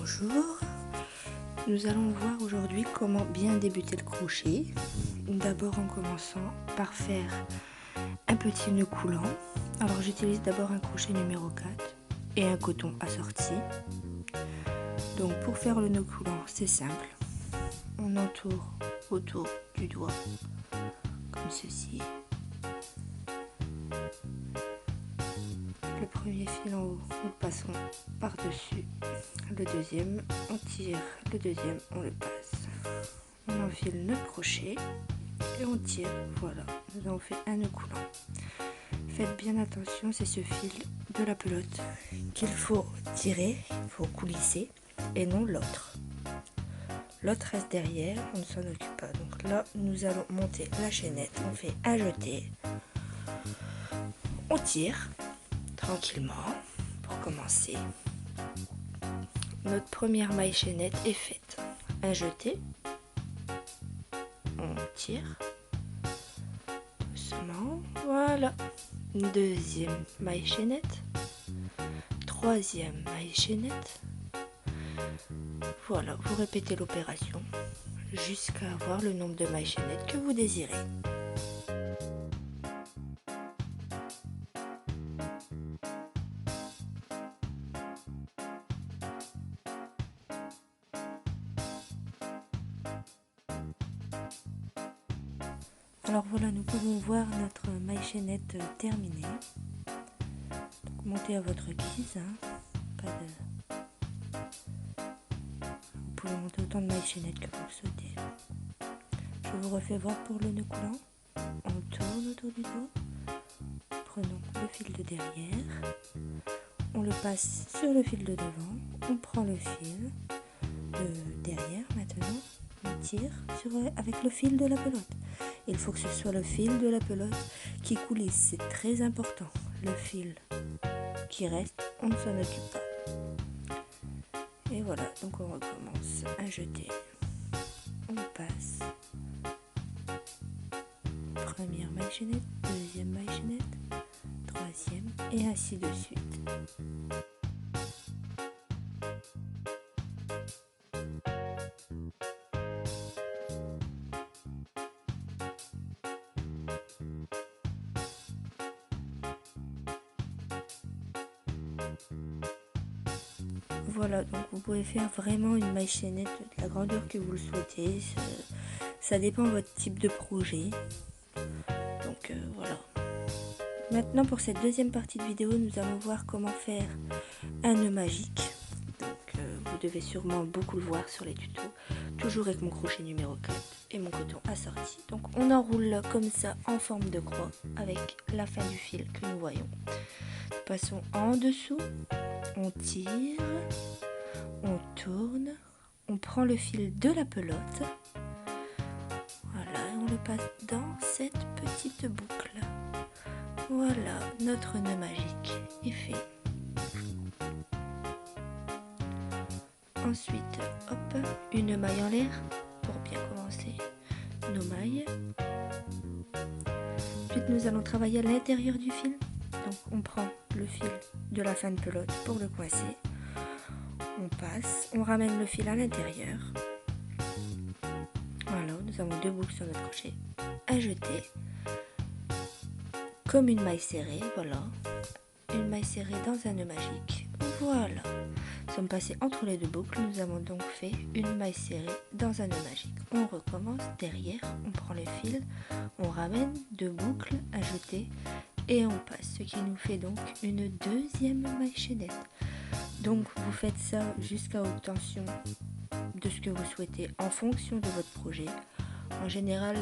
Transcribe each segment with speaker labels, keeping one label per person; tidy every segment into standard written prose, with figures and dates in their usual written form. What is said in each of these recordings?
Speaker 1: Bonjour, nous allons voir aujourd'hui comment bien débuter le crochet. D'abord en commençant par faire un petit nœud coulant. Alors j'utilise d'abord un crochet numéro 4 et un coton assorti. Donc pour faire le nœud coulant, c'est simple. On entoure autour du doigt comme ceci. Le premier fil en haut, nous le passons par-dessus. Le deuxième, on tire. Le deuxième, on le passe. On enfile notre crochet et on tire. Voilà, nous avons fait un nœud coulant. Faites bien attention, c'est ce fil de la pelote qu'il faut tirer, il faut coulisser et non l'autre. L'autre reste derrière, on ne s'en occupe pas. Donc là, nous allons monter la chaînette. On fait un jeté. On tire tranquillement pour commencer. Notre première maille chaînette est faite. Un jeté. On tire doucement. Voilà. Deuxième maille chaînette. Troisième maille chaînette. Voilà, vous répétez l'opération jusqu'à avoir le nombre de mailles chaînettes que vous désirez. Alors voilà, nous pouvons voir notre maille chaînette terminée. Donc montez à votre guise, pas de... Vous pouvez monter autant de mailles chaînettes que vous le souhaitez. Je vous refais voir pour le nœud coulant. On tourne autour du dos. Prenons le fil de derrière. On le passe sur le fil de devant. On prend le fil de derrière maintenant. On tire avec le fil de la pelote. Il faut que ce soit le fil de la pelote qui coulisse, c'est très important. Le fil qui reste, on ne s'en occupe pas. Et voilà, donc on recommence. Un jeté, on passe. Première maille chaînette, deuxième maille chaînette, troisième et ainsi de suite. Voilà, donc vous pouvez faire vraiment une maille chaînette de la grandeur que vous le souhaitez. Ça dépend de votre type de projet. Donc voilà. Maintenant pour cette deuxième partie de vidéo, nous allons voir comment faire un nœud magique. Donc vous devez sûrement beaucoup le voir sur les tutos. Toujours avec mon crochet numéro 4 et mon coton assorti. Donc on enroule comme ça en forme de croix avec la fin du fil que nous voyons. Passons en dessous. On tire, on tourne, on prend le fil de la pelote, voilà, et on le passe dans cette petite boucle. Voilà, notre nœud magique est fait. Ensuite, hop, une maille en l'air pour bien commencer nos mailles. Ensuite, nous allons travailler à l'intérieur du fil. Donc, on prend le fil de la fin de pelote pour le coincer. On passe, on ramène le fil à l'intérieur. Voilà, nous avons deux boucles sur notre crochet. Un jeté, comme une maille serrée, voilà. Une maille serrée dans un nœud magique. Voilà. Nous sommes passés entre les deux boucles. Nous avons donc fait une maille serrée dans un nœud magique. On recommence derrière, on prend le fil, on ramène deux boucles, un jeté et on passe. Ce qui nous fait donc une deuxième maille chaînette. Donc vous faites ça jusqu'à obtention de ce que vous souhaitez en fonction de votre projet. En général,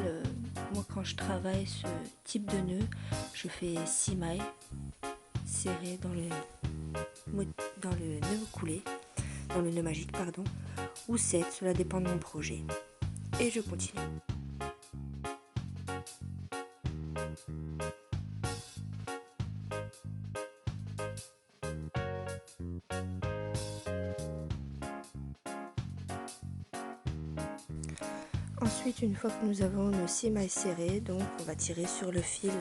Speaker 1: moi quand je travaille ce type de nœud, je fais 6 mailles serrées dans le nœud coulé, dans le nœud magique pardon, ou 7, cela dépend de mon projet. Et je continue. Ensuite, une fois que nous avons nos 6 mailles serrées, donc on va tirer sur le fil,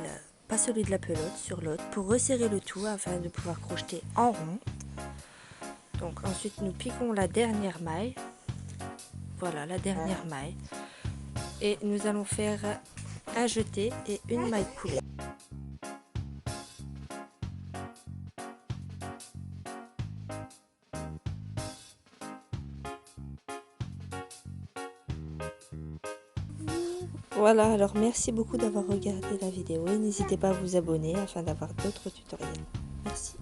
Speaker 1: pas celui de la pelote, sur l'autre, pour resserrer le tout afin de pouvoir crocheter en rond. Donc ensuite nous piquons la dernière maille. Voilà la dernière maille. Et nous allons faire un jeté et une maille coulée. Voilà, alors merci beaucoup d'avoir regardé la vidéo et n'hésitez pas à vous abonner afin d'avoir d'autres tutoriels. Merci.